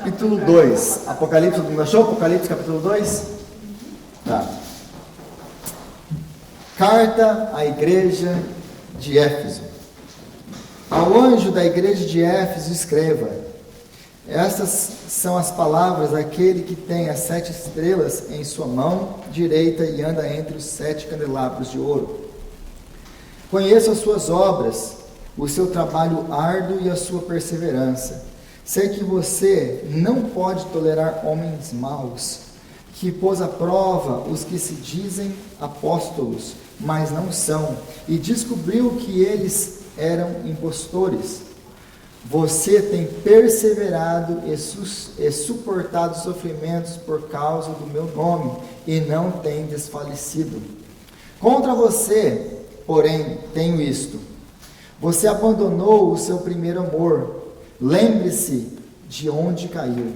capítulo 2. Apocalipse, não achou? Apocalipse capítulo 2? Tá. Carta à igreja de Éfeso. Ao anjo da igreja de Éfeso escreva: estas são as palavras daquele que tem as 7 estrelas em sua mão direita e anda entre os 7 candelabros de ouro. Conheço as suas obras, o seu trabalho árduo e a sua perseverança. Sei que você não pode tolerar homens maus, que pôs à prova os que se dizem apóstolos, mas não são, e descobriu que eles eram impostores. Você tem perseverado e suportado sofrimentos por causa do meu nome, e não tem desfalecido. Contra você, porém, tenho isto: você abandonou o seu primeiro amor. Lembre-se de onde caiu.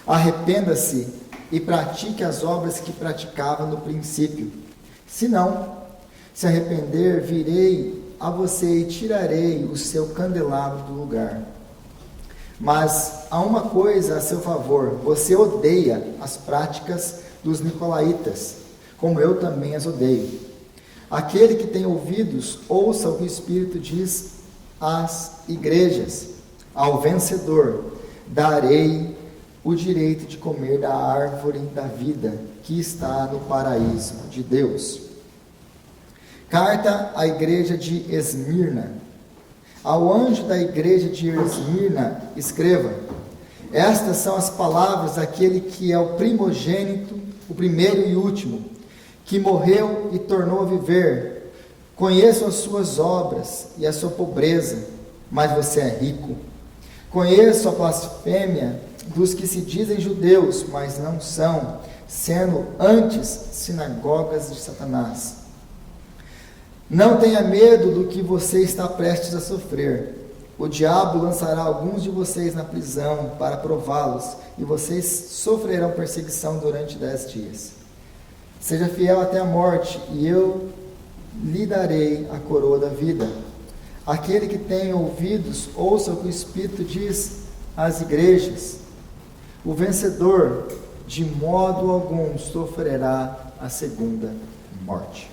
Arrependa-se e pratique as obras que praticava no princípio. Se não se arrepender, virei a você e tirarei o seu candelabro do lugar. Mas há uma coisa a seu favor: você odeia as práticas dos nicolaítas, como eu também as odeio. Aquele que tem ouvidos, ouça o que o Espírito diz às igrejas. Ao vencedor darei o direito de comer da árvore da vida que está no paraíso de Deus. Carta à igreja de Esmirna. Ao anjo da igreja de Esmirna escreva: estas são as palavras daquele que é o primogênito, o primeiro e último, que morreu e tornou a viver. Conheço as suas obras e a sua pobreza, mas você é rico. Conheço a blasfêmia dos que se dizem judeus, mas não são, sendo antes sinagogas de Satanás. Não tenha medo do que você está prestes a sofrer. O diabo lançará alguns de vocês na prisão para prová-los, e vocês sofrerão perseguição durante 10 dias. Seja fiel até a morte, e eu lhe darei a coroa da vida. Aquele que tem ouvidos, ouça o que o Espírito diz às igrejas. O vencedor, de modo algum, sofrerá a segunda morte.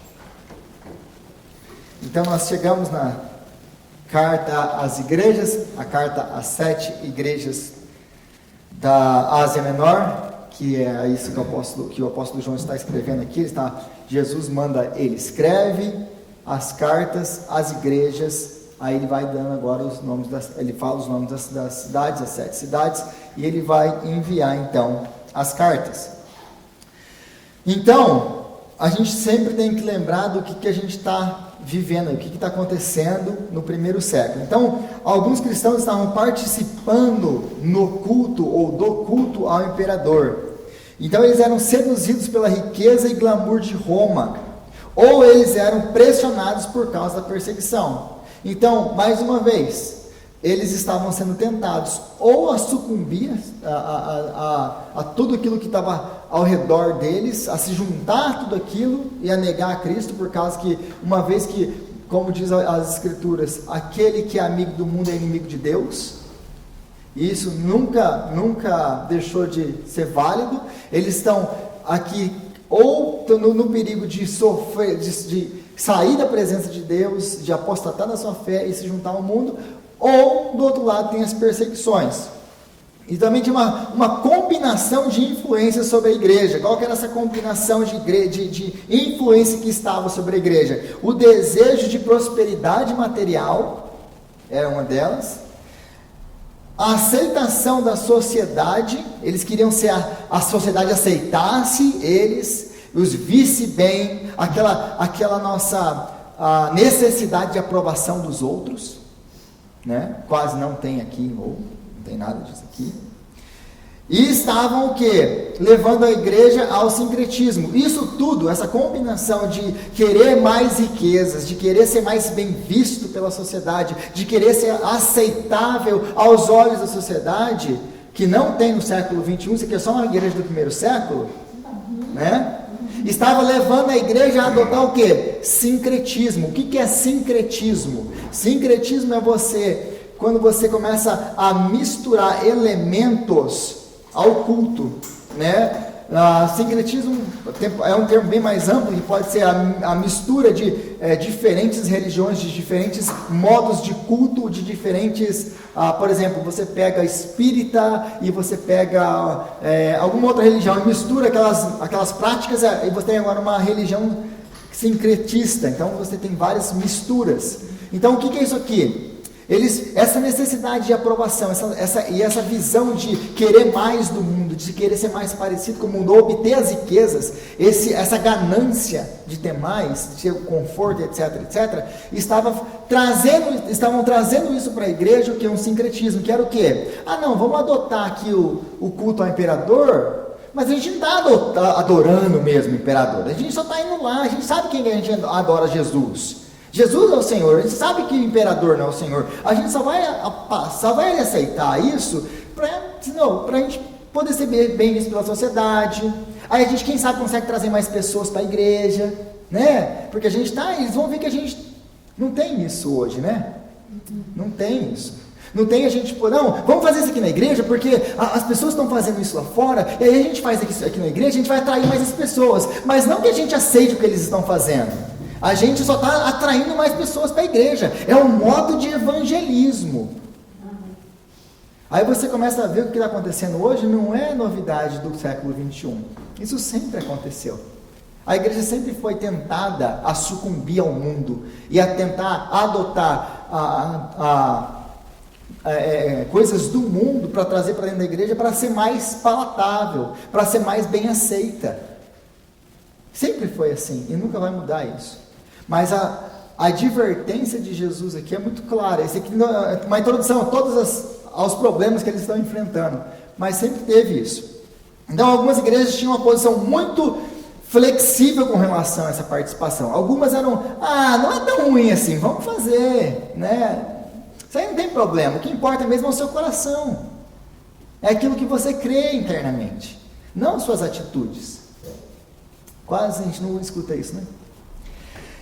Então nós chegamos na carta às igrejas, a carta às 7 igrejas da Ásia Menor, que é isso que o apóstolo João está escrevendo aqui. Jesus manda, ele escreve as cartas às igrejas. Aí ele vai dando agora os nomes, ele fala os nomes das cidades, as 7 cidades, e ele vai enviar então as cartas. Então, a gente sempre tem que lembrar do que a gente está vivendo, o que está acontecendo no primeiro século. Então, alguns cristãos estavam participando no culto ou do culto ao imperador. Então, eles eram seduzidos pela riqueza e glamour de Roma, ou eles eram pressionados por causa da perseguição. Então, mais uma vez, eles estavam sendo tentados ou a sucumbir a tudo aquilo que estava ao redor deles, a se juntar a tudo aquilo e a negar a Cristo, por causa que, uma vez que, como diz as Escrituras, aquele que é amigo do mundo é inimigo de Deus, e isso nunca deixou de ser válido. Eles estão aqui ou no perigo de sofrer, de sair da presença de Deus, de apostatar na sua fé e se juntar ao mundo, ou do outro lado tem as perseguições. E também tinha uma combinação de influência sobre a igreja. Qual que era essa combinação de influência que estava sobre a igreja? O desejo de prosperidade material era uma delas. A aceitação da sociedade, eles queriam ser a sociedade aceitasse eles, os visse bem, aquela nossa necessidade de aprovação dos outros, né? Quase não tem aqui, ou não tem nada disso aqui. E estavam o quê? Levando a igreja ao sincretismo. Isso tudo, essa combinação de querer mais riquezas, de querer ser mais bem visto pela sociedade, de querer ser aceitável aos olhos da sociedade, que não tem no século 21, isso aqui é só uma igreja do primeiro século, né? Estava levando a igreja a adotar o quê? Sincretismo. O que é sincretismo? Sincretismo é você quando você começa a misturar elementos ao culto, né? Sincretismo é um termo bem mais amplo, que pode ser a mistura de diferentes religiões, de diferentes modos de culto, de diferentes, por exemplo, você pega espírita e você pega alguma outra religião e mistura aquelas práticas, e você tem agora uma religião sincretista, então você tem várias misturas. Então o que é isso aqui? Essa necessidade de aprovação, essa visão de querer mais do mundo, de querer ser mais parecido com o mundo, obter as riquezas, essa ganância de ter mais, de ter conforto, etc, estavam trazendo isso para a igreja, o que é um sincretismo, que era o quê? Não, vamos adotar aqui o culto ao imperador, mas a gente não está adorando mesmo o imperador, a gente só está indo lá, a gente sabe quem a gente adora, Jesus. Jesus é o Senhor, a gente sabe que o imperador não é o Senhor, a gente só vai aceitar isso para a gente poder ser bem visto pela sociedade, aí a gente, quem sabe, consegue trazer mais pessoas para a igreja, né? Porque eles vão ver que a gente não tem isso hoje, né? Não tem isso. Não tem a gente, vamos fazer isso aqui na igreja, porque as pessoas estão fazendo isso lá fora, e aí a gente faz aqui na igreja, a gente vai atrair mais as pessoas, mas não que a gente aceite o que eles estão fazendo. A gente só está atraindo mais pessoas para a igreja. É um modo de evangelismo. Aí você começa a ver o que está acontecendo hoje, não é novidade do século 21. Isso sempre aconteceu. A igreja sempre foi tentada a sucumbir ao mundo e a tentar adotar coisas do mundo para trazer para dentro da igreja, para ser mais palatável, para ser mais bem aceita. Sempre foi assim e nunca vai mudar isso. Mas a advertência de Jesus aqui é muito clara. Esse aqui é uma introdução a todos aos problemas que eles estão enfrentando, mas sempre teve isso. Então algumas igrejas tinham uma posição muito flexível com relação a essa participação. Algumas eram, não é tão ruim assim, vamos fazer, né? Isso aí não tem problema, o que importa mesmo é o seu coração, é aquilo que você crê internamente, não suas atitudes. Quase a gente não escuta isso, né?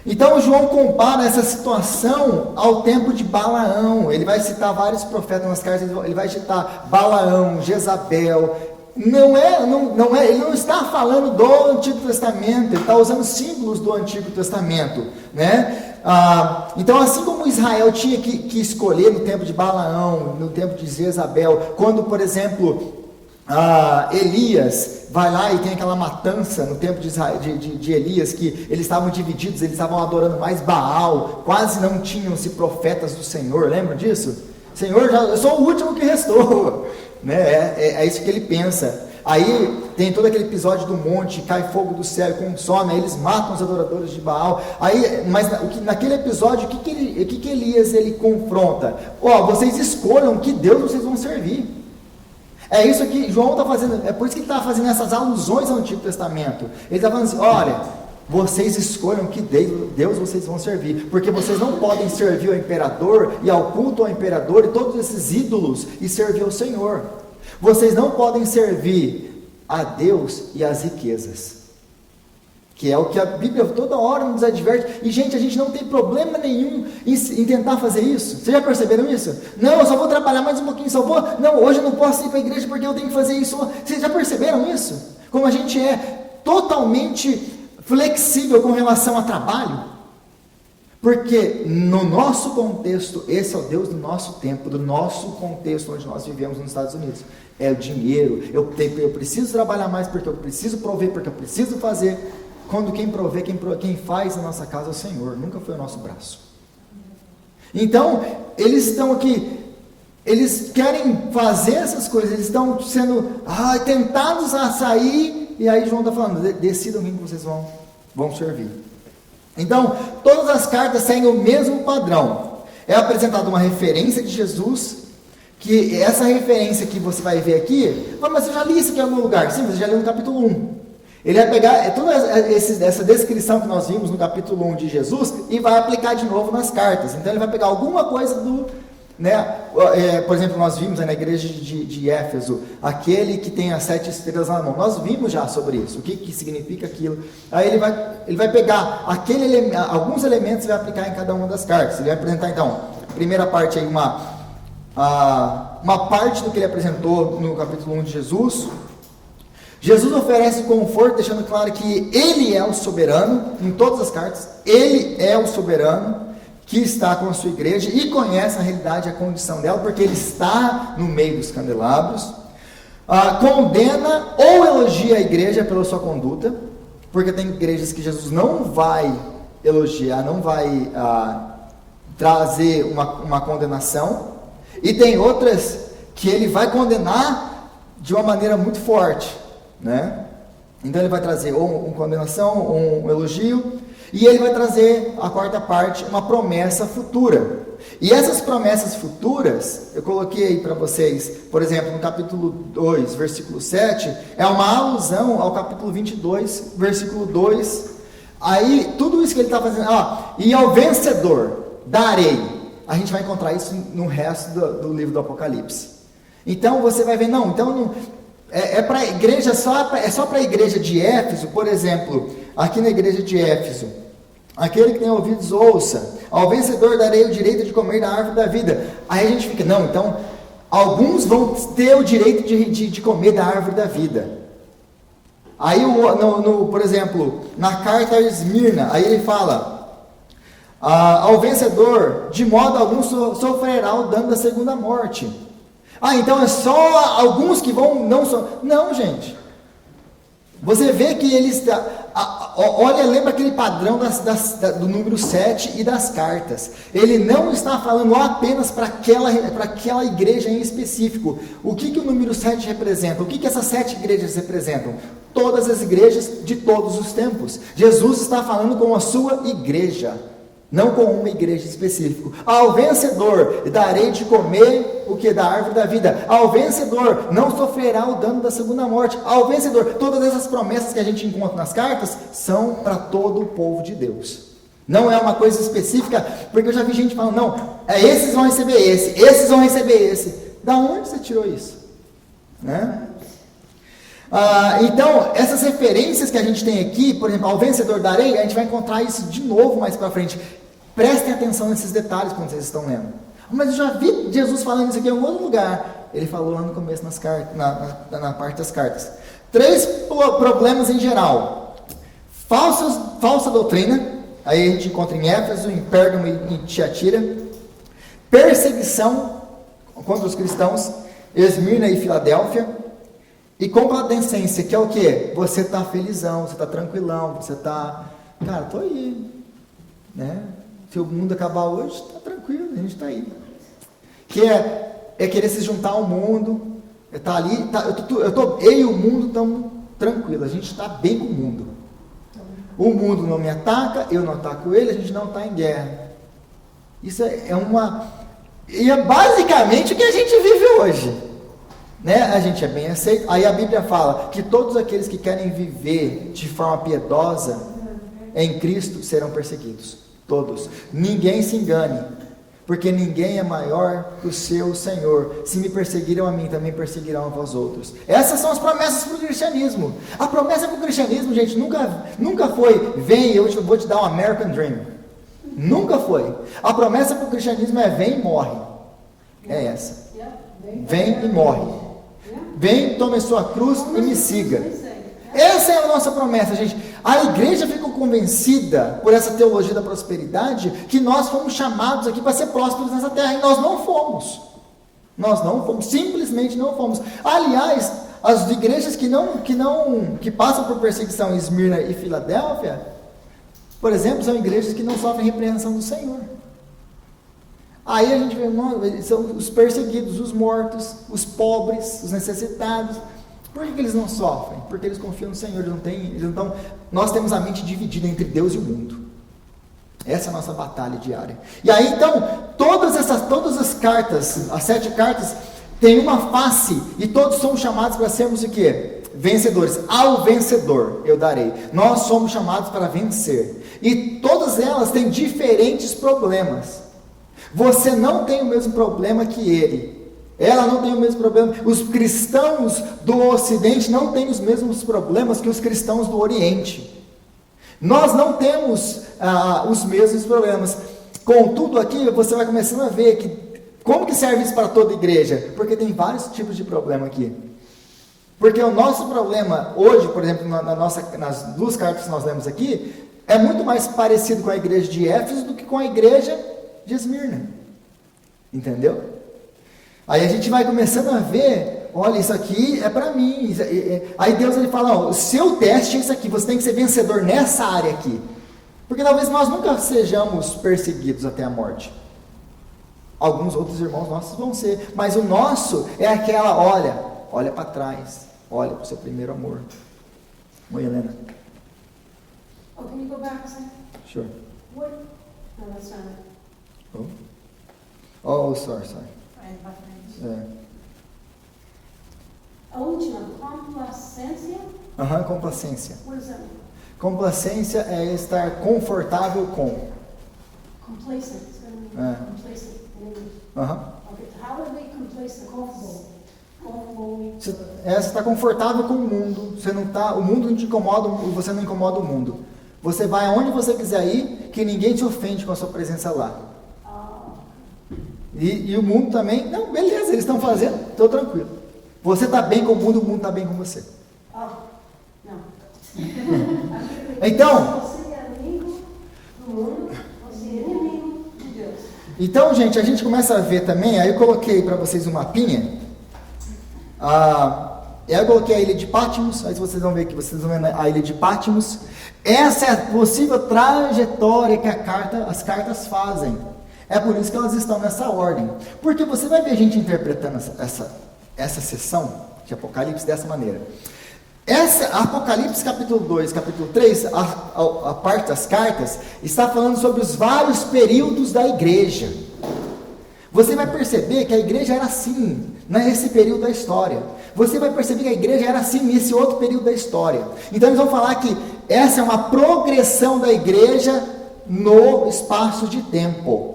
Então João compara essa situação ao tempo de Balaão. Ele vai citar vários profetas nas cartas, ele vai citar Balaão, Jezabel. Ele não está falando do Antigo Testamento, ele está usando símbolos do Antigo Testamento, né? Então, assim como Israel tinha que escolher no tempo de Balaão, no tempo de Jezabel, quando, por exemplo, Elias vai lá e tem aquela matança no tempo de Elias, que eles estavam divididos, eles estavam adorando mais Baal, quase não tinham-se profetas do Senhor, lembra disso? Senhor, eu sou o último que restou, né? É isso que ele pensa. Aí tem todo aquele episódio do monte, cai fogo do céu e consome, aí eles matam os adoradores de Baal. Mas naquele episódio, o que Elias ele confronta? Vocês escolham que Deus vocês vão servir. É isso que João está fazendo, é por isso que ele está fazendo essas alusões ao Antigo Testamento. Ele está falando assim, olha, vocês escolham que Deus vocês vão servir, porque vocês não podem servir ao imperador e ao culto ao imperador e todos esses ídolos e servir ao Senhor. Vocês não podem servir a Deus e às riquezas, que é o que a Bíblia toda hora nos adverte. E gente, a gente não tem problema nenhum em tentar fazer isso. Vocês já perceberam isso? Não, eu só vou trabalhar mais um pouquinho, não, hoje eu não posso ir para a igreja porque eu tenho que fazer isso. Vocês já perceberam isso? Como a gente é totalmente flexível com relação a trabalho? Porque no nosso contexto, esse é o Deus do nosso tempo, do nosso contexto onde nós vivemos nos Estados Unidos. É o dinheiro, eu preciso trabalhar mais porque eu preciso prover, porque eu preciso fazer. Quando quem provê, quem faz na nossa casa é o Senhor, nunca foi o nosso braço. Então, eles estão aqui, eles querem fazer essas coisas, eles estão sendo tentados a sair, e aí João está falando, decidam quem vocês vão servir. Então, todas as cartas seguem o mesmo padrão. É apresentada uma referência de Jesus, que essa referência que você vai ver aqui, mas eu já li isso aqui em algum lugar. Sim, você já leu no capítulo 1. Ele vai pegar toda essa descrição que nós vimos no capítulo 1 de Jesus e vai aplicar de novo nas cartas. Então ele vai pegar alguma coisa do... por exemplo, nós vimos na igreja de Éfeso, aquele que tem as 7 estrelas na mão. Nós vimos já sobre isso, o que significa aquilo. Aí ele vai pegar alguns elementos e vai aplicar em cada uma das cartas. Ele vai apresentar então, primeira parte aí, uma parte do que ele apresentou no capítulo 1 de Jesus. Jesus oferece conforto, deixando claro que ele é o soberano, em todas as cartas, ele é o soberano que está com a sua igreja e conhece a realidade e a condição dela, porque ele está no meio dos candelabros. Condena ou elogia a igreja pela sua conduta, porque tem igrejas que Jesus não vai elogiar, não vai trazer uma condenação, e tem outras que ele vai condenar de uma maneira muito forte, né? Então ele vai trazer ou uma condenação, ou um elogio, e ele vai trazer a quarta parte, uma promessa futura. E essas promessas futuras, eu coloquei aí para vocês, por exemplo, no capítulo 2, versículo 7, é uma alusão ao capítulo 22, versículo 2. Aí, tudo isso que ele está fazendo, e ao vencedor darei. A gente vai encontrar isso no resto do livro do Apocalipse. Então, você vai ver, para a igreja, é só para a igreja de Éfeso, por exemplo, aqui na igreja de Éfeso, aquele que tem ouvidos ouça, ao vencedor darei o direito de comer da árvore da vida. Aí a gente fica, então, alguns vão ter o direito de comer da árvore da vida. Aí, por exemplo, na carta a Esmirna, aí ele fala, ao vencedor, de modo algum sofrerá o dano da segunda morte. Então é só alguns que vão, não, gente. Você vê que ele está, lembra aquele padrão do número 7 e das cartas. Ele não está falando apenas para aquela igreja em específico. O que o número 7 representa? O que essas 7 igrejas representam? Todas as igrejas de todos os tempos. Jesus está falando com a sua igreja, não com uma igreja específica. Ao vencedor darei de comer o que? Da árvore da vida. Ao vencedor não sofrerá o dano da segunda morte. Ao vencedor, todas essas promessas que a gente encontra nas cartas são para todo o povo de Deus. Não é uma coisa específica, porque eu já vi gente falando, esses vão receber esse, esses vão receber esse. Da onde você tirou isso? Né? Então, essas referências que a gente tem aqui, por exemplo, ao vencedor darei, a gente vai encontrar isso de novo mais para frente. Prestem atenção nesses detalhes quando vocês estão lendo. Mas eu já vi Jesus falando isso aqui em algum outro lugar. Ele falou lá no começo nas cartas, na parte das cartas. 3 problemas em geral. Falsa doutrina. Aí a gente encontra em Éfeso, em Pérgamo e em Tiatira. Perseguição contra os cristãos, Esmirna e Filadélfia. E complacência, que é o quê? Você está felizão, você está tranquilão, você está... Cara, estou aí. Né? Se o mundo acabar hoje, está tranquilo, a gente está aí. Que é querer se juntar ao mundo, está ali, eu e o mundo estamos tranquilos, a gente está bem com o mundo. O mundo não me ataca, eu não ataco ele, a gente não está em guerra. Isso e é basicamente o que a gente vive hoje. Né? A gente é bem aceito. Aí a Bíblia fala que todos aqueles que querem viver de forma piedosa em Cristo serão perseguidos. Todos. Ninguém se engane, porque ninguém é maior que o seu Senhor. Se me perseguiram a mim, também perseguirão a vós outros. Essas são as promessas para o cristianismo. A promessa para o cristianismo, gente, nunca foi, vem, eu vou te dar um American Dream. Nunca foi. A promessa para o cristianismo é vem e morre. É essa. Vem e morre. Vem, tome sua cruz e me siga. Essa é a nossa promessa, gente. A igreja ficou convencida por essa teologia da prosperidade que nós fomos chamados aqui para ser prósperos nessa terra, e nós não fomos. Nós não fomos, simplesmente não fomos. Aliás, as igrejas que passam por perseguição em Esmirna e Filadélfia, por exemplo, são igrejas que não sofrem repreensão do Senhor. Aí a gente vê, são os perseguidos, os mortos, os pobres, os necessitados. Por que eles não sofrem? Porque eles confiam no Senhor, nós temos a mente dividida entre Deus e o mundo. Essa é a nossa batalha diária. E aí então, todas as cartas, as 7 cartas, têm uma face, e todos somos chamados para sermos o quê? Vencedores. Ao vencedor eu darei. Nós somos chamados para vencer. E todas elas têm diferentes problemas. Você não tem o mesmo problema que ele. Ela não tem o mesmo problema. Os cristãos do Ocidente não têm os mesmos problemas que os cristãos do Oriente. Nós não temos os mesmos problemas. Contudo, aqui você vai começando a ver que Como que serve isso para toda igreja? Porque tem vários tipos de problema aqui. Porque o nosso problema hoje, por exemplo, nas duas cartas que nós lemos aqui, é muito mais parecido com a igreja de Éfeso do que com a igreja de Esmirna. Entendeu? Aí a gente vai começando a ver, olha, isso aqui é para mim. Aí Deus ele fala, ó, o seu teste é isso aqui, você tem que ser vencedor nessa área aqui. Porque talvez nós nunca sejamos perseguidos até a morte. Alguns outros irmãos nossos vão ser, mas o nosso é aquela, olha para trás, olha para o seu primeiro amor. Oi, Helena. Oh, can you go back a second? Sure. What? No, that's not it. Oh, sorry. Right, my friends. É. A última, complacência. Complacência. What does that mean? Complacência é estar confortável com. Complacent. It's going to mean complacent in English. Okay, how are we complacent? Comfortable. Você está confortável com o mundo. O mundo não te incomoda, você não incomoda o mundo. Você vai aonde você quiser ir, que ninguém te ofende com a sua presença lá. E o mundo também, não, beleza, eles estão fazendo, estou tranquilo. Você está bem com o mundo está bem com você. Não. Então, você é amigo do mundo, você é inimigo de Deus. Então, gente, a gente começa a ver também, aí eu coloquei para vocês um mapinha. Eu coloquei a ilha de Patmos, aí vocês vão ver que vocês vão ver a ilha de Patmos. Essa é a possível trajetória que as cartas fazem. É por isso que elas estão nessa ordem. Porque você vai ver a gente interpretando essa sessão de Apocalipse dessa maneira. Apocalipse capítulo 2, capítulo 3, a parte das cartas, está falando sobre os vários períodos da igreja. Você vai perceber que a igreja era assim, nesse período da história. Você vai perceber que a igreja era assim nesse outro período da história. Então eles vão falar que essa é uma progressão da igreja no espaço de tempo.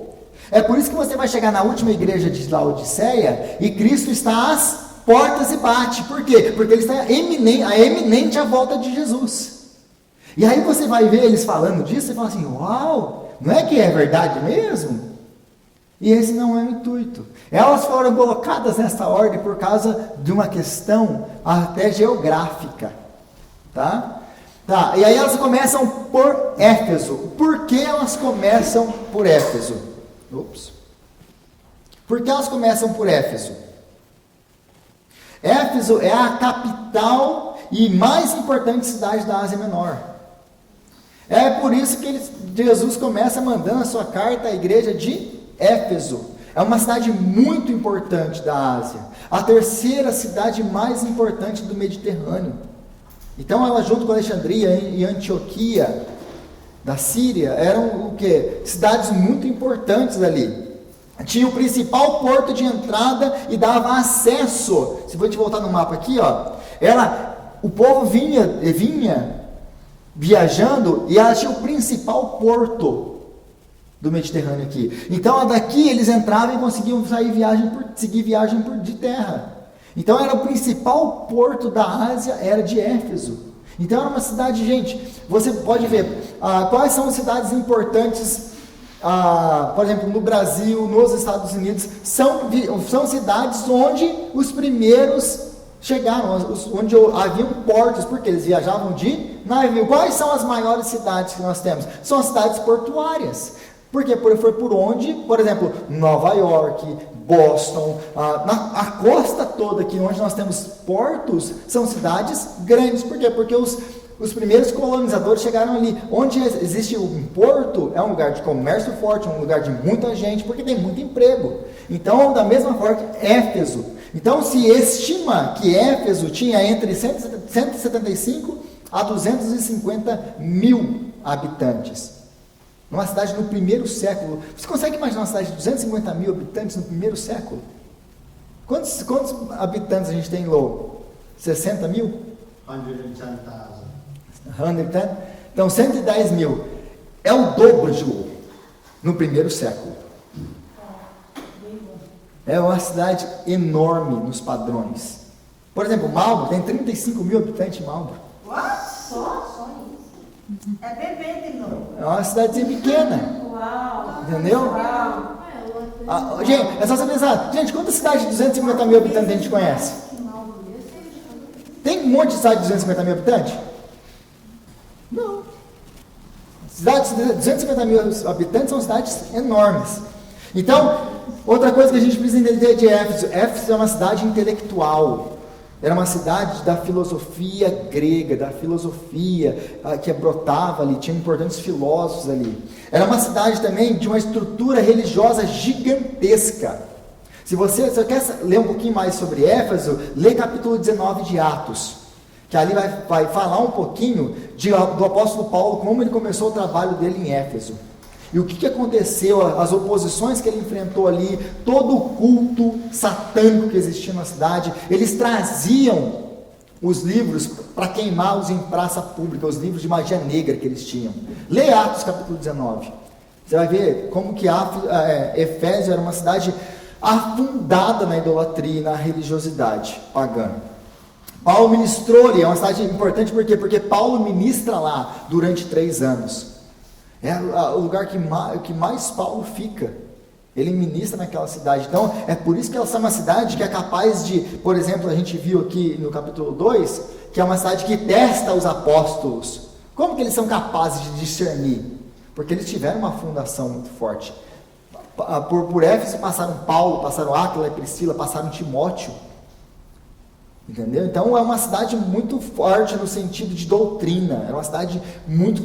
É por isso que você vai chegar na última igreja de Laodiceia e Cristo está às portas e bate. Por quê? Porque ele está eminente à volta de Jesus. E aí você vai ver eles falando disso e fala assim, uau, não é que é verdade mesmo? E esse não é o intuito. Elas foram colocadas nessa ordem por causa de uma questão até geográfica. Tá? E aí elas começam por Éfeso. Por que elas começam por Éfeso? Por que elas começam por Éfeso? Éfeso é a capital e mais importante cidade da Ásia Menor. É por isso que Jesus começa mandando a sua carta à igreja de Éfeso. É uma cidade muito importante da Ásia. A terceira cidade mais importante do Mediterrâneo. Então ela junto com Alexandria e Antioquia da Síria eram o quê? Cidades muito importantes ali. Tinha o principal porto de entrada e dava acesso. Se vou te voltar no mapa aqui, o povo vinha viajando e ela tinha o principal porto do Mediterrâneo aqui. Então daqui eles entravam e conseguiam seguir viagem de terra. Então era o principal porto da Ásia, era de Éfeso. Então era uma cidade, gente, você pode ver quais são as cidades importantes, por exemplo, no Brasil, nos Estados Unidos, são cidades onde os primeiros chegaram, onde haviam portos, porque eles viajavam de navio. Quais são as maiores cidades que nós temos? São as cidades portuárias. Por quê? Foi por onde, por exemplo, Nova York, Boston, a costa toda aqui, onde nós temos portos, são cidades grandes. Por quê? Porque os primeiros colonizadores chegaram ali. Onde existe um porto, é um lugar de comércio forte, um lugar de muita gente, porque tem muito emprego. Então, da mesma forma, Éfeso. Então, se estima que Éfeso tinha entre 175 a 250 mil habitantes. Numa cidade no primeiro século. Você consegue imaginar uma cidade de 250 mil habitantes no primeiro século? Quantos habitantes a gente tem em Lowell? 60 mil? 110? Então, 110 mil. É o dobro de Lowell no primeiro século. É uma cidade enorme nos padrões. Por exemplo, Marlboro tem 35 mil habitantes em Marlboro. Só isso. É bebê de novo. É uma cidadezinha pequena. Uau! Entendeu? Uau! Gente, é só você pensar, gente, quantas cidades de 250 mil habitantes a gente conhece? Tem um monte de cidade de 250 mil habitantes? Não. Cidades de 250 mil habitantes são cidades enormes. Então, outra coisa que a gente precisa entender de Éfeso. Éfeso é uma cidade intelectual. Era uma cidade da filosofia grega, da filosofia que brotava ali, tinha importantes filósofos ali. Era uma cidade também de uma estrutura religiosa gigantesca. Se você quer ler um pouquinho mais sobre Éfeso, lê capítulo 19 de Atos, que ali vai falar um pouquinho do apóstolo Paulo, como ele começou o trabalho dele em Éfeso. E o que aconteceu, as oposições que ele enfrentou ali, todo o culto satânico que existia na cidade. Eles traziam os livros para queimá-los em praça pública, os livros de magia negra que eles tinham. Leia Atos capítulo 19. Você vai ver como que Efésio era uma cidade afundada na idolatria e na religiosidade pagã. Paulo ministrou ali, é uma cidade importante por quê? Porque Paulo ministra lá durante 3 anos. É o lugar que mais Paulo fica. Ele ministra naquela cidade. Então, é por isso que ela é uma cidade que é capaz de, por exemplo, a gente viu aqui no capítulo 2, que é uma cidade que testa os apóstolos. Como que eles são capazes de discernir? Porque eles tiveram uma fundação muito forte. Por Éfeso passaram Paulo, passaram Áquila e Priscila, passaram Timóteo. Entendeu? Então é uma cidade muito forte no sentido de doutrina. Era uma cidade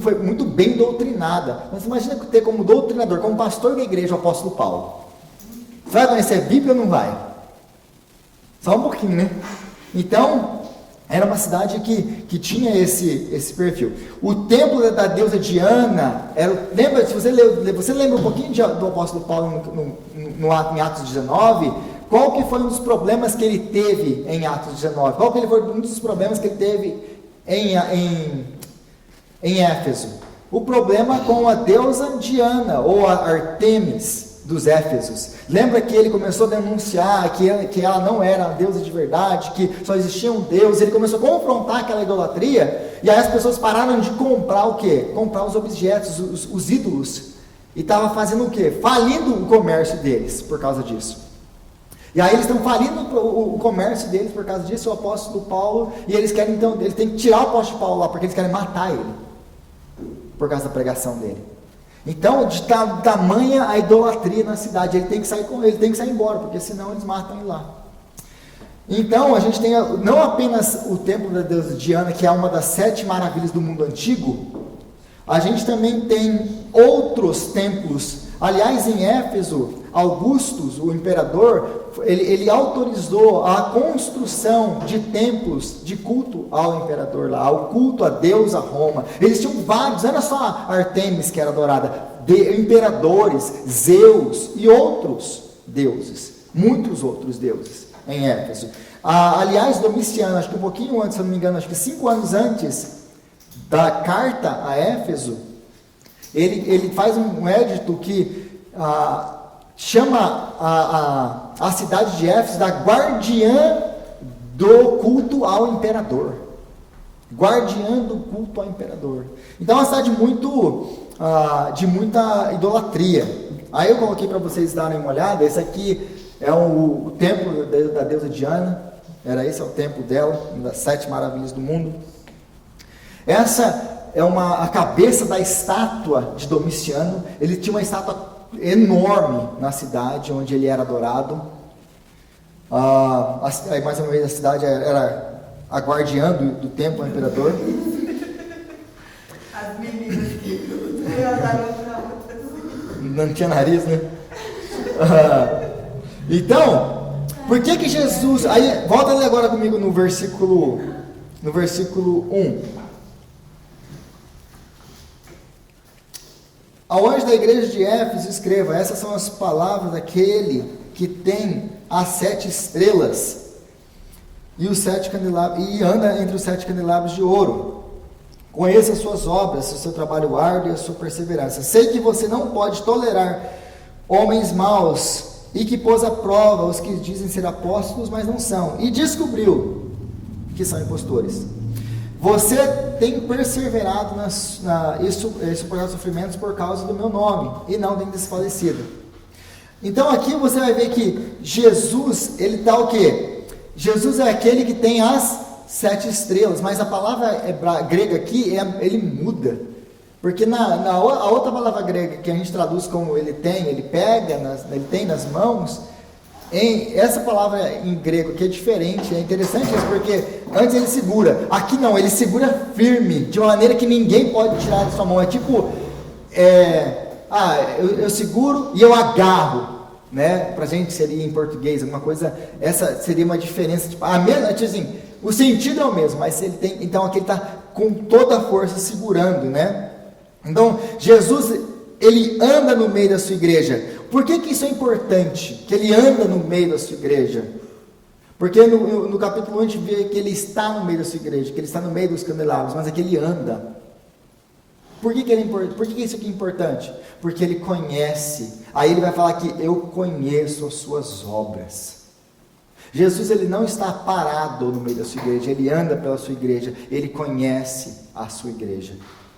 foi muito bem doutrinada. Mas imagina ter como doutrinador, como pastor da igreja, o apóstolo Paulo. Você vai conhecer a Bíblia ou não vai? Só um pouquinho, né? Então, era uma cidade que tinha esse perfil. O templo da deusa Diana, lembra, se você lembra um pouquinho do apóstolo Paulo em Atos 19, qual que foi um dos problemas que ele teve em Atos 19? Qual que foi um dos problemas que ele teve em Éfeso? O problema com a deusa Diana, ou a Artemis dos Éfesos. Lembra que ele começou a denunciar que ela não era a deusa de verdade, que só existia um Deus. Ele começou a confrontar aquela idolatria, e aí as pessoas pararam de comprar o quê? Comprar os objetos, os ídolos. E estava fazendo o quê? Falindo o comércio deles por causa disso. E aí eles estão falindo o comércio deles por causa disso, o apóstolo Paulo, e eles querem então, eles têm que tirar o apóstolo Paulo lá, porque eles querem matar ele, por causa da pregação dele. Então, de tamanha a idolatria na cidade, ele tem que sair embora, porque senão eles matam ele lá. Então, a gente tem não apenas o templo da deusa Diana, que é uma das 7 maravilhas do mundo antigo, a gente também tem outros templos. Aliás, em Éfeso, Augustus, o imperador, ele autorizou a construção de templos de culto ao imperador lá, ao culto a Deus, a Roma. Eles tinham vários, não era só Artemis que era adorada, imperadores, Zeus e outros deuses, muitos outros deuses em Éfeso. Aliás, Domiciano, acho que um pouquinho antes, se eu não me engano, acho que 5 anos antes da carta a Éfeso, ele faz um édito que chama a cidade de Éfeso da guardiã do culto ao imperador. Guardiã do culto ao imperador. Então é uma cidade de muita idolatria. Aí eu coloquei para vocês darem uma olhada. Esse aqui é o templo da deusa Diana. Esse é o templo dela, uma das 7 maravilhas do mundo. Essa é a cabeça da estátua de Domiciano. Ele tinha uma estátua enorme na cidade onde ele era adorado. Aí mais uma vez a cidade era a guardiã do templo ao imperador. As meninas não tinha nariz, né? Então, por que Jesus... Aí, volta ali agora comigo no versículo 1. Ao anjo da igreja de Éfeso escreva: essas são as palavras daquele que tem as 7 estrelas e os 7 candelabros, e anda entre os 7 candelabros de ouro. Conheça as suas obras, o seu trabalho árduo e a sua perseverança. Sei que você não pode tolerar homens maus, e que pôs à prova os que dizem ser apóstolos, mas não são, e descobriu que são impostores. Você tem perseverado e suportado sofrimentos por causa do meu nome, e não tem desfalecido. Então aqui você vai ver que Jesus, ele está o quê? Jesus é aquele que tem as 7 estrelas, mas a palavra grega aqui, ele muda. Porque a outra palavra grega que a gente traduz como ele tem, ele pega, ele tem nas mãos, essa palavra em grego aqui é diferente, é interessante isso, porque antes ele segura, aqui não, ele segura firme, de uma maneira que ninguém pode tirar de sua mão, é tipo, eu seguro e eu agarro, né? Pra gente seria em português, alguma coisa, essa seria uma diferença, tipo, assim, o sentido é o mesmo, mas ele tem, então aqui ele está com toda a força segurando, né? Então, Jesus, ele anda no meio da sua igreja. Por que isso é importante? Que ele anda no meio da sua igreja? Porque no capítulo 1 a gente vê que ele está no meio da sua igreja, que ele está no meio dos candelabros, mas aqui ele anda. Por que isso aqui é importante? Porque ele conhece. Aí ele vai falar que eu conheço as suas obras. Jesus, ele não está parado no meio da sua igreja, ele anda pela sua igreja, ele conhece a sua igreja.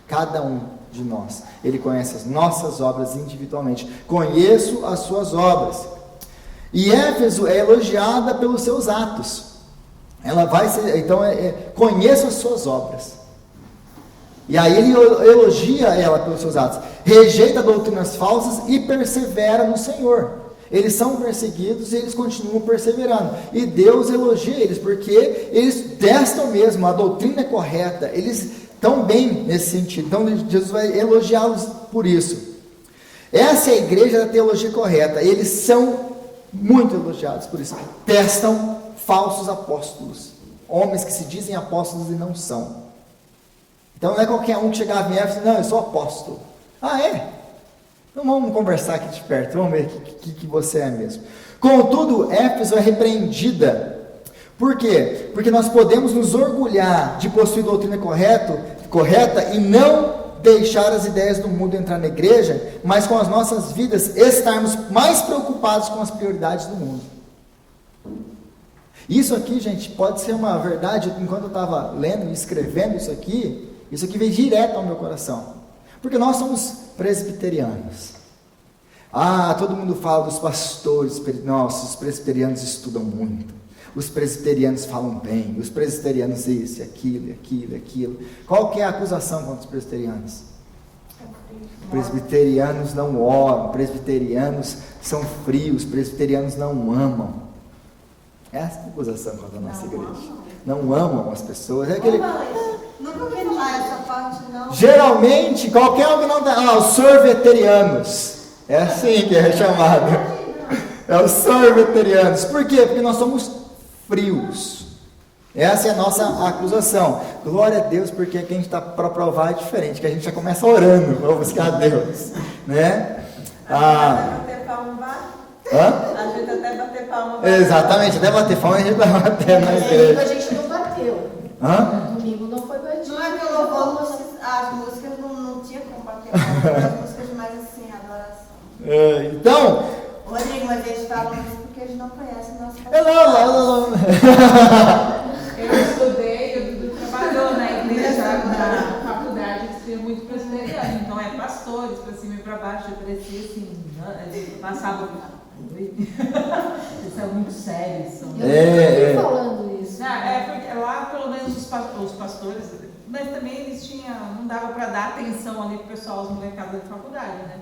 Cada um de nós, ele conhece as nossas obras individualmente. Conheço as suas obras. E Éfeso é elogiada pelos seus atos. Ela vai ser, então, conheço as suas obras. E aí ele elogia ela pelos seus atos. Rejeita doutrinas falsas e persevera no Senhor. Eles são perseguidos e eles continuam perseverando. E Deus elogia eles, porque eles testam mesmo, a doutrina é correta. Eles estão bem nesse sentido. Então Jesus vai elogiá-los por isso. Essa é a igreja da teologia correta. Eles são muito elogiados por isso. Testam falsos apóstolos. Homens que se dizem apóstolos e não são. Então não é qualquer um que chegava em Éfeso, não, eu sou apóstolo. Ah, é? Então vamos conversar aqui de perto, vamos ver o que você é mesmo. Contudo, Éfeso é repreendida. Por quê? Porque nós podemos nos orgulhar de possuir doutrina correta e não deixar as ideias do mundo entrar na igreja, mas com as nossas vidas estarmos mais preocupados com as prioridades do mundo. Isso aqui, gente, pode ser uma verdade. Enquanto eu estava lendo e escrevendo isso aqui veio direto ao meu coração. Porque nós somos presbiterianos. Todo mundo fala dos pastores. Nossa, os presbiterianos estudam muito. Os presbiterianos falam bem. Os presbiterianos isso, aquilo. Qual que é a acusação contra os presbiterianos? Presbiterianos não oram. Presbiterianos são frios. Presbiterianos não amam. Essa é a acusação contra a nossa igreja. Não amam as pessoas. É aquele... Nunca ouvi falar essa parte, não. Geralmente, qualquer um que não tem... os sorveterianos. É assim que é chamado. É os sorveterianos. Por quê? Porque nós somos frios. Essa é a nossa acusação. Glória a Deus, porque aqui a gente está para provar é diferente. Que a gente já começa orando para buscar a Deus. Né? Bater palma vai? Ajuda até bater palma vai. Exatamente, até bater palma a gente está batendo na igreja. A gente não bateu. Domingo não foi batido. Não é que o louvor, as músicas não tinha como bater palma. As músicas mais assim, adoração. Então... Rodrigo, mas eles falam isso porque eles não conhecem nosso Eu estudei, o Dudu trabalhou na igreja, na faculdade, que tinha muito presbiteriano. Então é pastores, para cima e para baixo, eu parecia assim, ele passava. Eles são muito sérios. Eu não falando isso. Porque lá, pelo menos, os pastores, mas também eles não dava para dar atenção ali para o pessoal, os molecados da faculdade, né?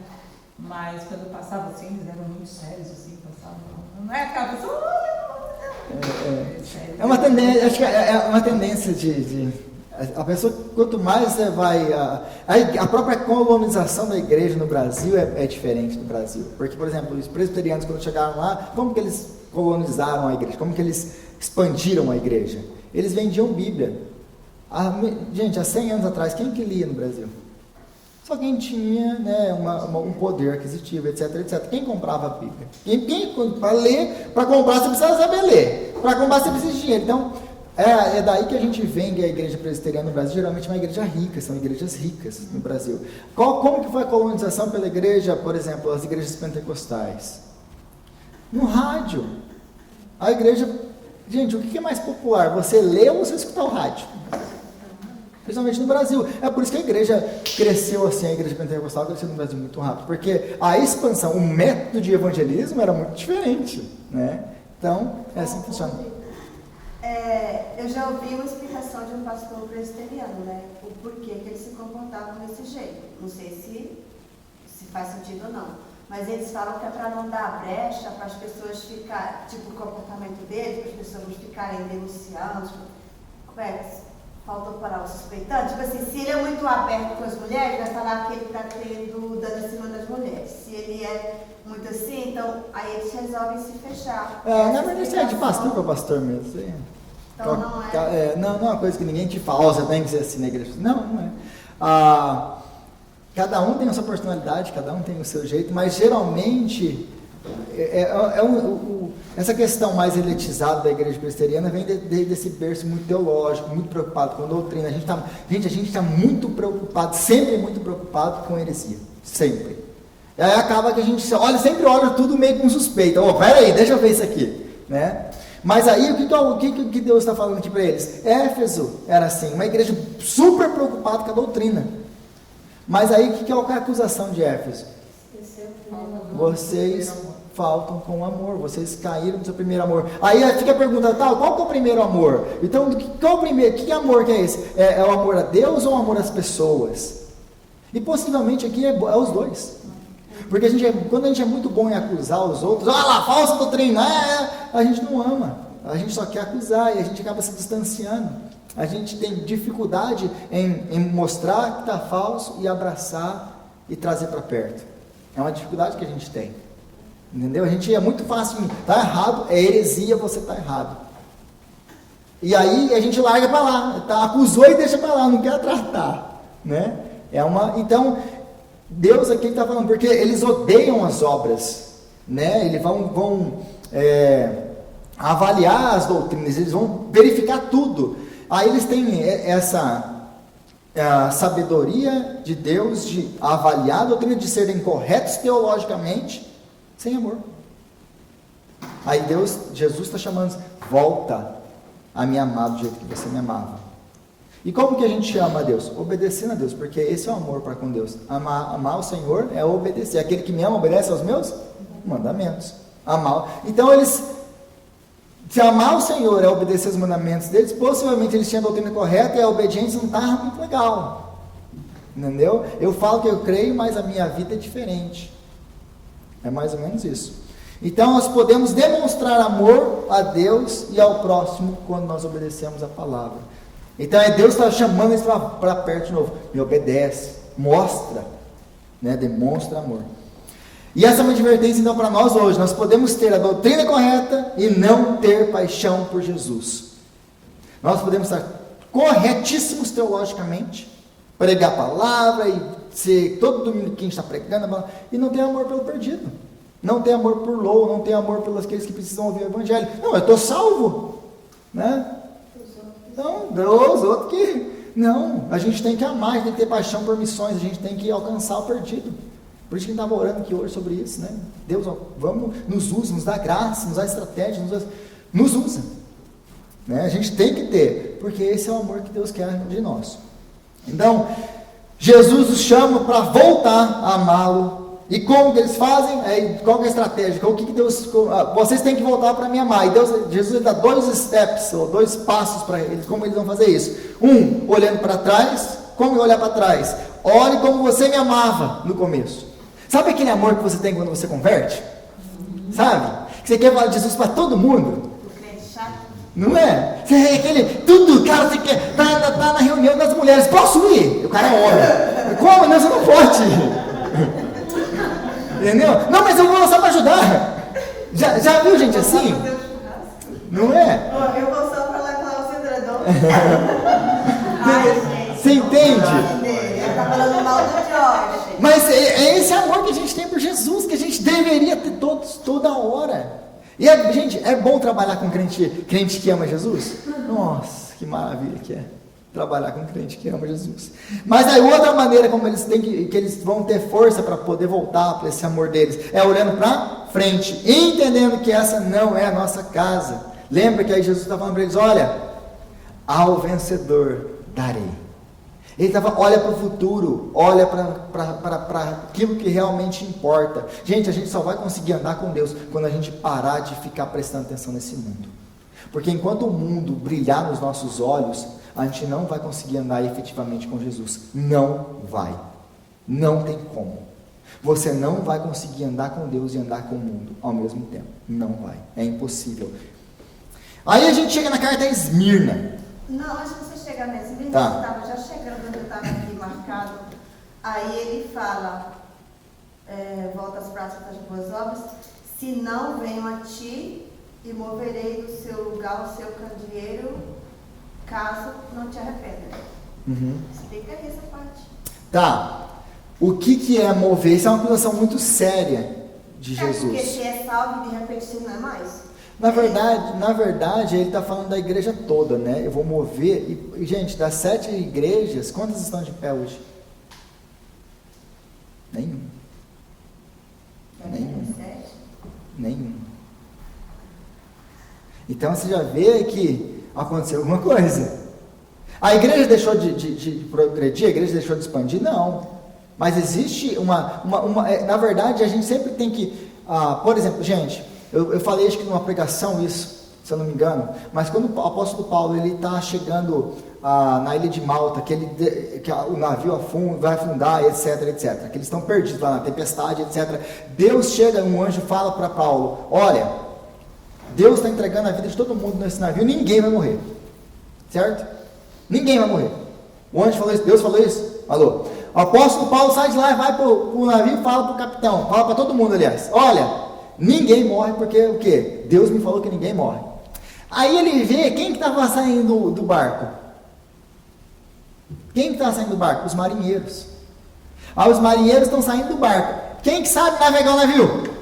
Mas quando eu passava assim, eles eram muito sérios, assim, passavam. Não é aquela pessoa. É uma tendência, acho que é uma tendência de a pessoa, quanto mais você vai. A própria colonização da igreja no Brasil é diferente do Brasil. Porque, por exemplo, os presbiterianos, quando chegaram lá, como que eles colonizaram a igreja? Como que eles expandiram a igreja? Eles vendiam Bíblia. Gente, há 100 anos atrás, quem que lia no Brasil? Só quem tinha, né, um poder aquisitivo, etc. Quem comprava a Bíblia? Para ler, para comprar você precisa saber ler. Para comprar você precisa de dinheiro. Então, é daí que a gente vende a igreja presbiteriana no Brasil. Geralmente é uma igreja rica, são igrejas ricas no Brasil. Como que foi a colonização pela igreja, por exemplo, as igrejas pentecostais? No rádio. A igreja... Gente, o que é mais popular? Você ler ou você escutar o rádio? Principalmente no Brasil. É por isso que a igreja cresceu assim, a igreja pentecostal cresceu no Brasil muito rápido, porque a expansão, o método de evangelismo era muito diferente, né? Então, é assim que funciona. Eu já ouvi uma explicação de um pastor presbiteriano, né? O porquê que eles se comportavam desse jeito. Não sei se faz sentido ou não. Mas eles falam que é para não dar brecha para as pessoas ficarem, tipo, o comportamento deles, para as pessoas não ficarem denunciando. Faltou parar o suspeitando. Tipo assim, se ele é muito aberto com as mulheres, vai falar que ele está tendo dano acima das mulheres. Se ele é muito assim, então aí eles resolvem se fechar. Na verdade, isso é de pastor para pastor mesmo. Então não é. Não é uma coisa que ninguém te fala, você tem que ser assim na igreja. Não é. Cada um tem a sua personalidade, cada um tem o seu jeito, mas geralmente essa questão mais elitizada da igreja presbiteriana vem desse berço muito teológico, muito preocupado com doutrina. A gente está muito preocupado, sempre muito preocupado com heresia, sempre. E aí acaba que a gente sempre olha tudo meio com suspeita. Peraí, deixa eu ver isso aqui, né? Mas aí, o que Deus está falando aqui para eles? Éfeso era assim, uma igreja super preocupada com a doutrina. Mas aí, o que é a acusação de Éfeso? Vocês faltam com amor, vocês caíram do seu primeiro amor. Aí fica a pergunta, qual que é o primeiro amor? Então, qual é o primeiro? Que amor que é esse? É o amor a Deus ou o amor às pessoas? E possivelmente aqui é os dois. Porque quando a gente é muito bom em acusar os outros, lá, falsa doutrina, a gente não ama, a gente só quer acusar e a gente acaba se distanciando. A gente tem dificuldade em mostrar que está falso e abraçar e trazer para perto. É uma dificuldade que a gente tem. Entendeu? A gente é muito fácil, está errado, é heresia, você está errado. E aí a gente larga para lá, acusou e deixa para lá, não quer tratar. Né? Então, Deus aqui está falando, porque eles odeiam as obras, né? Eles vão avaliar as doutrinas, eles vão verificar tudo. Aí eles têm essa sabedoria de Deus de avaliar a doutrina, de serem corretos teologicamente, sem amor. Aí Jesus está chamando, volta a me amar do jeito que você me amava. E como que a gente ama a Deus? Obedecendo a Deus, porque esse é o amor para com Deus. Amar o Senhor é obedecer. Aquele que me ama obedece aos meus mandamentos. Então se amar o Senhor é obedecer os mandamentos deles, possivelmente eles tinham a doutrina correta e a obediência não estava muito legal. Entendeu? Eu falo que eu creio, mas a minha vida é diferente. É mais ou menos isso. Então nós podemos demonstrar amor a Deus e ao próximo quando nós obedecemos a palavra. Então Deus está chamando eles para perto de novo. Me obedece, mostra, né? Demonstra amor. E essa é uma advertência então para nós hoje. Nós podemos ter a doutrina correta e não ter paixão por Jesus. Nós podemos estar corretíssimos teologicamente, pregar a palavra e ser todo domingo que a gente está pregando, e não ter amor pelo perdido. Não ter amor por não ter amor pelos aqueles que precisam ouvir o evangelho. Não, eu estou salvo, né? Então, os outros que... Não, a gente tem que amar, a gente tem que ter paixão por missões, a gente tem que alcançar o perdido. Por isso que a gente estava orando aqui hoje sobre isso, né? Deus, nos usa, nos dá graça, nos dá estratégia, nos usa. Né? A gente tem que ter, porque esse é o amor que Deus quer de nós. Então, Jesus os chama para voltar a amá-lo. E como que eles fazem? Qual que é a estratégia? O que Deus... vocês têm que voltar para me amar. E Jesus dá 2 steps, ou 2 passos para eles, como eles vão fazer isso. Olhando para trás. Como olhar para trás? Olhe como você me amava no começo. Sabe aquele amor que você tem quando você converte? Sabe? Que você quer falar de Jesus para todo mundo? Não é? Você é aquele... Tudo, cara, você quer... Tá na reunião das mulheres. Posso ir? O cara é homem. Como? Não, você não pode ir. Entendeu? Não, mas eu vou só para ajudar. Já viu gente assim? Não é? Eu vou só para lá com os edredom. Você entende? Ele tá falando mal do Jorge. Mas é esse amor que a gente tem por Jesus, que a gente deveria ter toda hora. E, gente, é bom trabalhar com crente que ama Jesus? Nossa, que maravilha que é. Trabalhar com crente que ama Jesus. Mas aí outra maneira como eles têm que eles vão ter força para poder voltar para esse amor deles é olhando para frente, entendendo que essa não é a nossa casa. Lembra que aí Jesus está falando para eles, olha, ao vencedor darei. Ele olha para o futuro, olha para aquilo que realmente importa. Gente, a gente só vai conseguir andar com Deus quando a gente parar de ficar prestando atenção nesse mundo. Porque enquanto o mundo brilhar nos nossos olhos, a gente não vai conseguir andar efetivamente com Jesus. Não vai. Não tem como. Você não vai conseguir andar com Deus e andar com o mundo ao mesmo tempo. Não vai. É impossível. Aí a gente chega na carta a Esmirna. Não, antes de você chegar nesse vídeo, Tá. eu estava já chegando onde eu estava aqui marcado. Aí ele fala, volta às práticas das boas obras, se não venho a ti e moverei do seu lugar o seu candeeiro, caso não te arrependa. Explica aí essa parte. Tá. O que é mover? Isso é uma acusação muito séria de Jesus. Porque se é salvo e de repente se não é mais. Na verdade, ele está falando da igreja toda, né? Eu vou mover. E, gente, das 7 igrejas, quantas estão de pé hoje? Nenhum. Então você já vê que aconteceu alguma coisa. A igreja deixou de progredir? A igreja deixou de expandir? Não. Mas existe na verdade, a gente sempre tem que... por exemplo, gente, eu falei acho que numa pregação isso, se eu não me engano, mas quando o apóstolo Paulo está chegando na ilha de Malta, que o navio vai afundar, etc, que eles estão perdidos lá na tempestade, etc. Deus chega, um anjo fala para Paulo, olha, Deus está entregando a vida de todo mundo nesse navio, ninguém vai morrer, certo? Ninguém vai morrer. O anjo falou isso, Deus falou isso, falou. O apóstolo Paulo sai de lá e vai para o navio e fala para o capitão, fala para todo mundo, aliás, olha, ninguém morre porque o quê? Deus me falou que ninguém morre. Aí ele vê quem que estava saindo do barco. Quem que estava saindo do barco? Os marinheiros. Os marinheiros estão saindo do barco. Quem que sabe navegar o navio?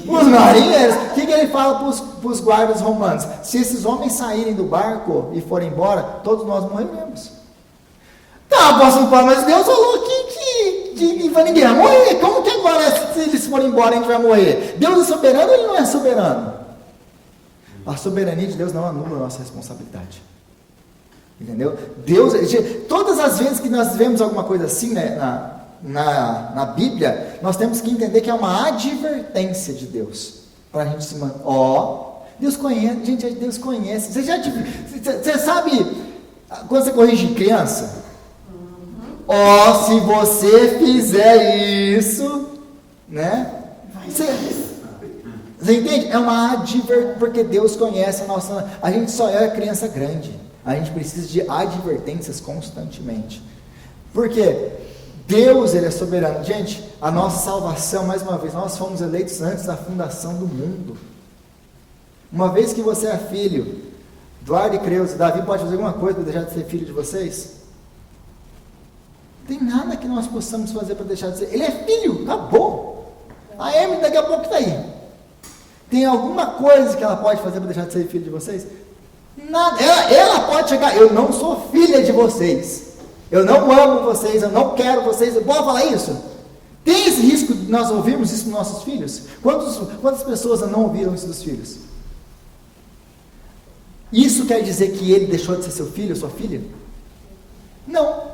Os marinheiros. O que ele fala para os guardas romanos? Se esses homens saírem do barco e forem embora, todos nós morreremos. Tá, apóstolo Paulo, mas Deus falou que ninguém vai morrer. Como que agora, se eles forem embora, a gente vai morrer? Deus é soberano ou ele não é soberano? A soberania de Deus não anula a nossa responsabilidade. Entendeu? Deus, todas as vezes que nós vemos alguma coisa assim, né, na Bíblia, nós temos que entender que é uma advertência de Deus. Para a gente se manter. Deus conhece, gente, Deus conhece. Você sabe, quando você corrige criança? Se você fizer isso, né? Você entende? É uma advertência, porque Deus conhece a nossa... A gente só é criança grande. A gente precisa de advertências constantemente. Porque Deus, Ele é soberano. Gente, a nossa salvação, mais uma vez, nós fomos eleitos antes da fundação do mundo. Uma vez que você é filho, Eduardo e Creuza, Davi pode fazer alguma coisa para deixar de ser filho de vocês? Não tem nada que nós possamos fazer para deixar de ser. Ele é filho, acabou. A Emily daqui a pouco está aí. Tem alguma coisa que ela pode fazer para deixar de ser filho de vocês? Nada. Ela pode chegar, eu não sou filha de vocês. Eu não amo vocês, eu não quero vocês. Pode falar isso? Tem esse risco de nós ouvirmos isso dos nossos filhos? Quantas pessoas não ouviram isso dos filhos? Isso quer dizer que ele deixou de ser seu filho ou sua filha? Não.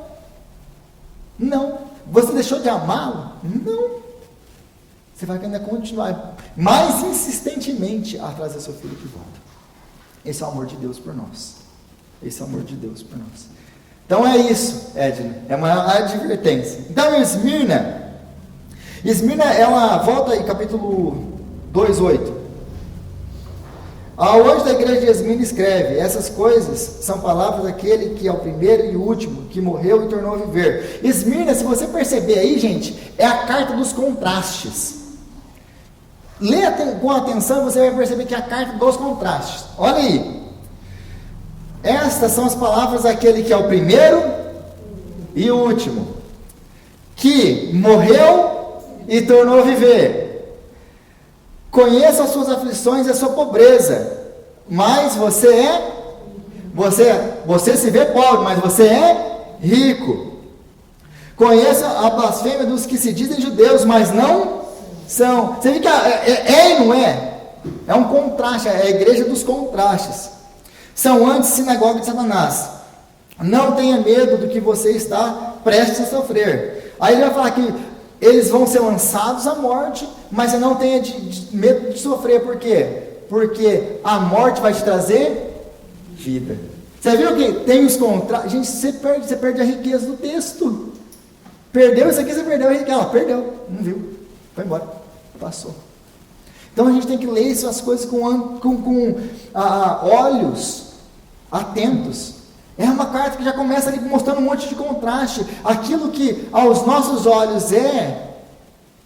Você deixou de amá-lo? Não. Você vai ainda continuar mais insistentemente a trazer seu filho de volta. Esse é o amor de Deus por nós. Então é isso, Edna. É uma advertência. Então Esmirna, ela volta em capítulo 2:8. Ao anjo da igreja de Esmirna escreve: essas coisas são palavras daquele que é o primeiro e o último, que morreu e tornou a viver. Esmirna, se você perceber aí, gente, é a carta dos contrastes. Lê com atenção, você vai perceber que é a carta dos contrastes. Olha aí. Estas são as palavras daquele que é o primeiro e o último, que morreu e tornou a viver. Conheça as suas aflições e a sua pobreza, mas você se vê pobre, mas você é rico. Conheça a blasfêmia dos que se dizem judeus, mas não são. Você vê que e não é? É um contraste, é a igreja dos contrastes. São antes sinagoga de Satanás. Não tenha medo do que você está prestes a sofrer. Aí ele vai falar que eles vão ser lançados à morte, mas você não tenha medo de sofrer. Por quê? Porque a morte vai te trazer vida. Você viu que tem os contrastes? Gente, você perde a riqueza do texto. Perdeu isso aqui, você perdeu a riqueza. Ela perdeu, não viu, foi embora, passou. Então a gente tem que ler essas coisas com olhos atentos. É uma carta que já começa ali mostrando um monte de contraste. Aquilo que aos nossos olhos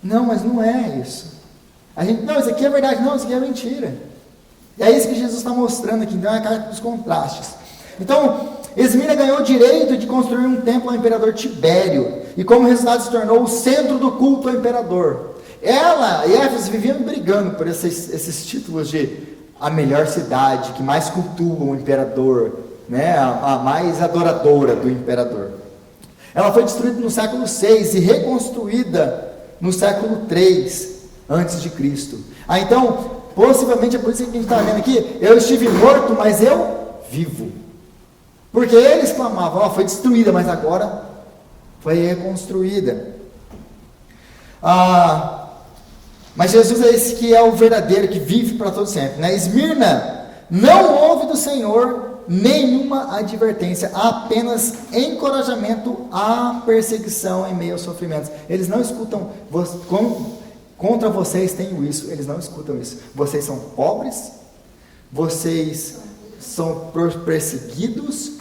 não, mas não é isso. Não, isso aqui é verdade, não, isso aqui é mentira. E é isso que Jesus está mostrando aqui. Então é a carta dos contrastes. Então, Esmirna ganhou o direito de construir um templo ao imperador Tibério. E como resultado se tornou o centro do culto ao imperador. Ela e Éfeso viviam brigando por esses títulos de a melhor cidade, que mais cultua o imperador, né, a mais adoradora do imperador. Ela foi destruída no século 6 e reconstruída no século 3 antes de Cristo. Então, possivelmente é por isso que a gente está vendo aqui, eu estive morto, mas eu vivo. Porque eles clamavam, foi destruída, mas agora foi reconstruída. Mas Jesus é esse que é o verdadeiro, que vive para todo sempre, né? Esmirna não ouve do Senhor nenhuma advertência, apenas encorajamento à perseguição em meio aos sofrimentos. Eles não escutam, contra vocês tenho isso, eles não escutam isso. Vocês são pobres, vocês são perseguidos,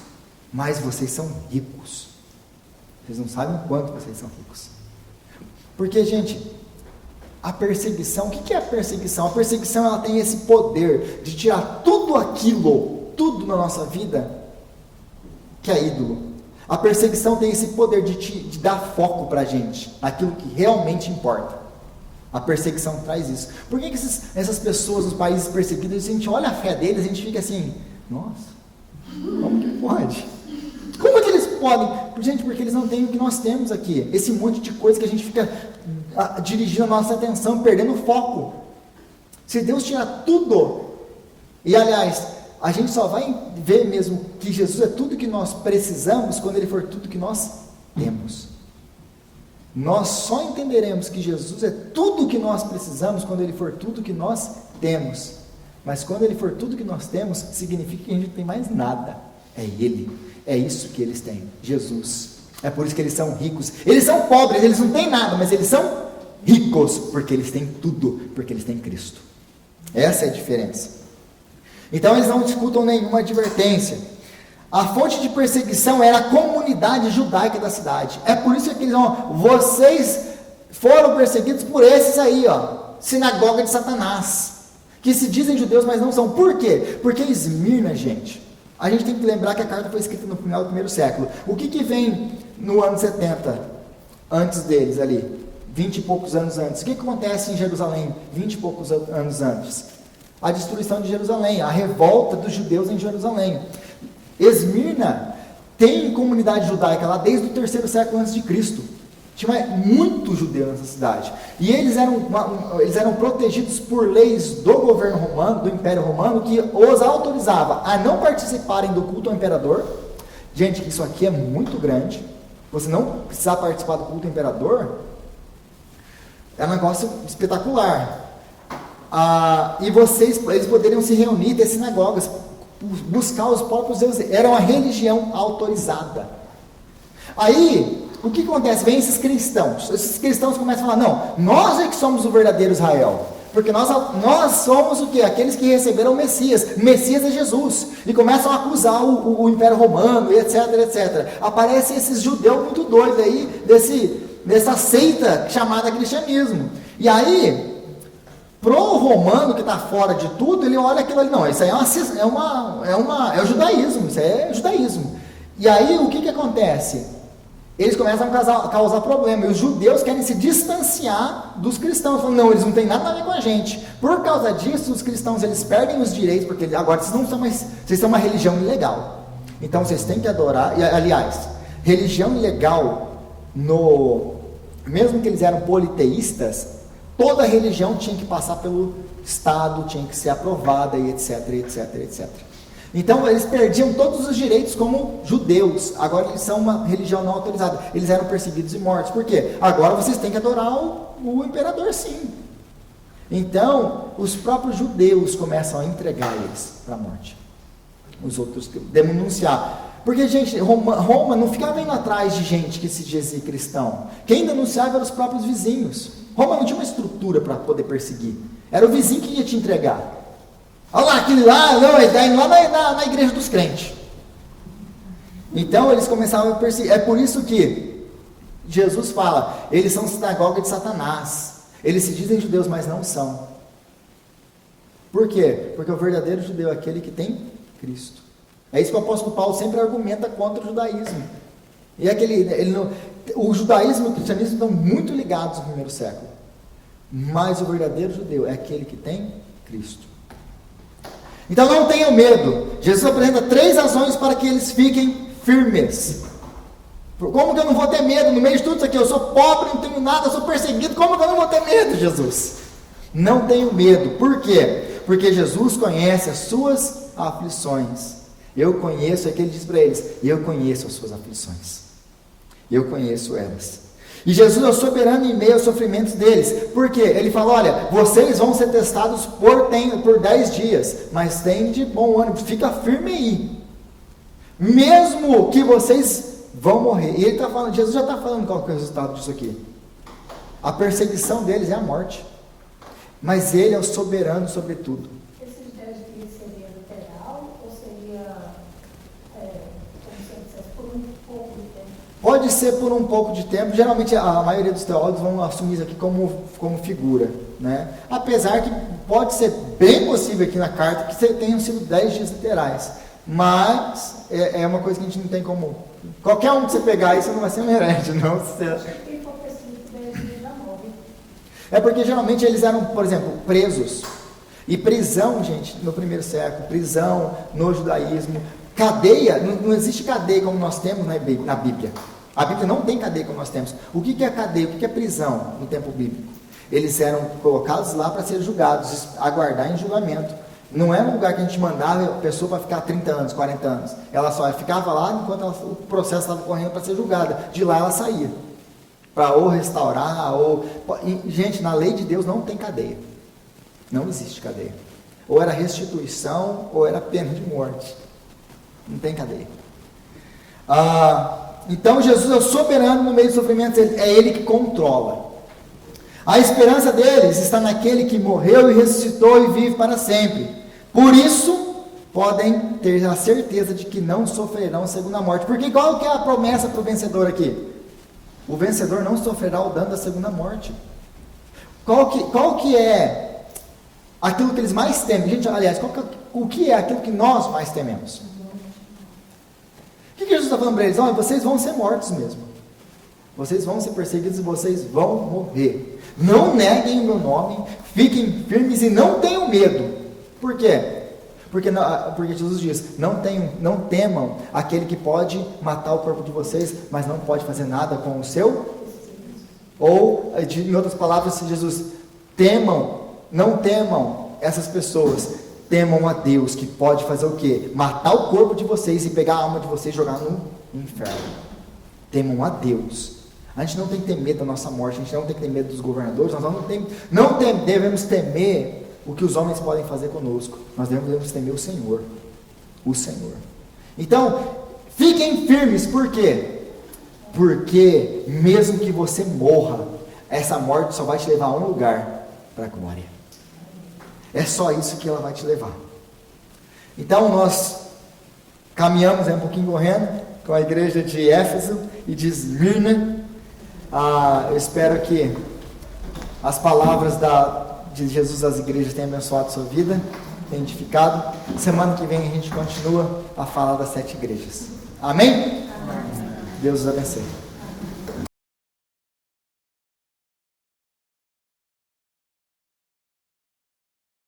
mas vocês são ricos. Vocês não sabem o quanto vocês são ricos. Porque, gente, a perseguição, o que é a perseguição? A perseguição, ela tem esse poder de tirar tudo na nossa vida que é ídolo. A perseguição tem esse poder de dar foco para a gente, naquilo que realmente importa. A perseguição traz isso. Por que essas pessoas nos países perseguidos, a gente olha a fé deles, a gente fica assim, nossa, como que pode? Como é que eles podem? Gente, porque eles não têm o que nós temos aqui. Esse monte de coisa que a gente fica dirigindo a nossa atenção, perdendo o foco. Se Deus tirar tudo, e aliás, a gente só vai ver mesmo que Jesus é tudo que nós precisamos quando Ele for tudo que nós temos. Nós só entenderemos que Jesus é tudo que nós precisamos quando Ele for tudo que nós temos. Mas quando Ele for tudo que nós temos, significa que a gente não tem mais nada. É Ele. É isso que eles têm, Jesus. É por isso que eles são ricos. Eles são pobres, eles não têm nada, mas eles são ricos, porque eles têm tudo, porque eles têm Cristo. Essa é a diferença. Então eles não escutam nenhuma advertência. A fonte de perseguição era a comunidade judaica da cidade. É por isso que eles vão, vocês foram perseguidos por esses aí, sinagoga de Satanás, que se dizem judeus, mas não são. Por quê? Porque Esmirna, gente, a gente tem que lembrar que a carta foi escrita no final do primeiro século. O que vem no ano 70, antes deles ali, 20 e poucos anos antes? O que acontece em Jerusalém, 20 e poucos anos antes? A destruição de Jerusalém, a revolta dos judeus em Jerusalém. Esmirna tem comunidade judaica lá desde o terceiro século antes de Cristo. Tinha muito judeu nessa cidade. E eles eram protegidos por leis do governo romano, do Império Romano, que os autorizava a não participarem do culto ao imperador. Gente, isso aqui é muito grande. Você não precisar participar do culto ao imperador é um negócio espetacular. E eles poderiam se reunir, ter sinagogas, buscar os próprios deuses. Era uma religião autorizada. Aí, o que acontece? Vem esses cristãos começam a falar, não, nós é que somos o verdadeiro Israel, porque nós somos o quê? Aqueles que receberam o Messias é Jesus, e começam a acusar o Império Romano, etc, etc. Aparecem esses judeus muito doidos aí, dessa seita chamada cristianismo, e aí, pro romano que está fora de tudo, ele olha aquilo ali, não, isso aí é o judaísmo, isso é judaísmo. E aí, o que acontece? Eles começam a causar problema, e os judeus querem se distanciar dos cristãos, falando, não, eles não têm nada a ver com a gente. Por causa disso, os cristãos, eles perdem os direitos, porque agora vocês são uma religião ilegal, então vocês têm que adorar, e aliás, religião ilegal, mesmo que eles eram politeístas, toda religião tinha que passar pelo Estado, tinha que ser aprovada, e etc, etc, etc. Então eles perdiam todos os direitos como judeus. Agora eles são uma religião não autorizada. Eles eram perseguidos e mortos. Por quê? Agora vocês têm que adorar o imperador, sim. Então os próprios judeus começam a entregar eles para a morte. Os outros denunciar. Porque, gente, Roma não ficava indo atrás de gente que se dizia cristão. Quem denunciava eram os próprios vizinhos. Roma não tinha uma estrutura para poder perseguir. Era o vizinho que ia te entregar. Olha lá, aquele lá, não, ele está indo lá na igreja dos crentes. Então eles começavam a perseguir. É por isso que Jesus fala, eles são sinagoga de Satanás. Eles se dizem judeus, mas não são. Por quê? Porque o verdadeiro judeu é aquele que tem Cristo. É isso que o apóstolo Paulo sempre argumenta contra o judaísmo. E o judaísmo e o cristianismo estão muito ligados no primeiro século. Mas o verdadeiro judeu é aquele que tem Cristo. Então não tenham medo. Jesus apresenta 3 razões para que eles fiquem firmes. Como que eu não vou ter medo? No meio de tudo isso aqui, eu sou pobre, não tenho nada, eu sou perseguido. Como que eu não vou ter medo, Jesus? Não tenho medo. Por quê? Porque Jesus conhece as suas aflições. Eu conheço, é que ele diz para eles, eu conheço as suas aflições. Eu conheço elas. E Jesus é o soberano em meio aos sofrimentos deles. Por quê? Ele fala, olha, vocês vão ser testados por 10 dias, mas tem de bom ânimo, fica firme aí. Mesmo que vocês vão morrer. E ele está falando, Jesus já está falando qual que é o resultado disso aqui. A perseguição deles é a morte. Mas ele é o soberano sobre tudo. Esses 10 dias seria literal ou seria, como se dissesse, por um pouco de tempo? Pode ser por um pouco de tempo. Geralmente a maioria dos teólogos vão assumir isso aqui como figura, né? Apesar que pode ser bem possível aqui na carta que tenham sido 10 dias literais. Mas é uma coisa que a gente não tem como... Qualquer um que você pegar aí, você não vai ser um herege, não. Quem for perseguido 10 dias já morre. É porque geralmente eles eram, por exemplo, presos. E prisão, gente, no primeiro século, prisão no judaísmo, cadeia, não existe cadeia como nós temos na Bíblia. A Bíblia não tem cadeia como nós temos. O que é cadeia? O que é prisão no tempo bíblico? Eles eram colocados lá para ser julgados, aguardar em julgamento. Não era um lugar que a gente mandava a pessoa para ficar 30 anos, 40 anos. Ela só ficava lá enquanto o processo estava correndo para ser julgada. De lá ela saía. Para ou restaurar, ou... Gente, na lei de Deus não tem cadeia. Não existe cadeia. Ou era restituição, ou era pena de morte. Não tem cadeia. Então Jesus é o soberano no meio dos sofrimentos. É Ele que controla. A esperança deles está naquele que morreu e ressuscitou e vive para sempre. Por isso, podem ter a certeza de que não sofrerão segunda morte. Porque qual que é a promessa para o vencedor aqui? O vencedor não sofrerá o dano da segunda morte. Qual que é aquilo que eles mais temem? Gente, aliás, o que é aquilo que nós mais tememos? O que Jesus está falando para eles? Olha, vocês vão ser mortos mesmo. Vocês vão ser perseguidos e vocês vão morrer. Não neguem o meu nome, fiquem firmes e não tenham medo. Por quê? Porque Jesus diz, não temam aquele que pode matar o corpo de vocês, mas não pode fazer nada com o seu. Ou, em outras palavras, Jesus, não temam essas pessoas, temam a Deus, que pode fazer o quê? Matar o corpo de vocês e pegar a alma de vocês e jogar no inferno. Temam a Deus. A gente não tem que ter medo da nossa morte, a gente não tem que ter medo dos governadores, nós não devemos temer o que os homens podem fazer conosco, nós devemos temer o Senhor. O Senhor. Então, fiquem firmes, por quê? Porque mesmo que você morra, essa morte só vai te levar a um lugar, para a glória. É só isso que ela vai te levar. Então nós caminhamos um pouquinho correndo com a igreja de Éfeso e de Esmirna. Eu espero que as palavras de Jesus às igrejas tenham abençoado a sua vida, tenham edificado. Semana que vem a gente continua a falar das 7 igrejas. Amém? Amém. Deus os abençoe.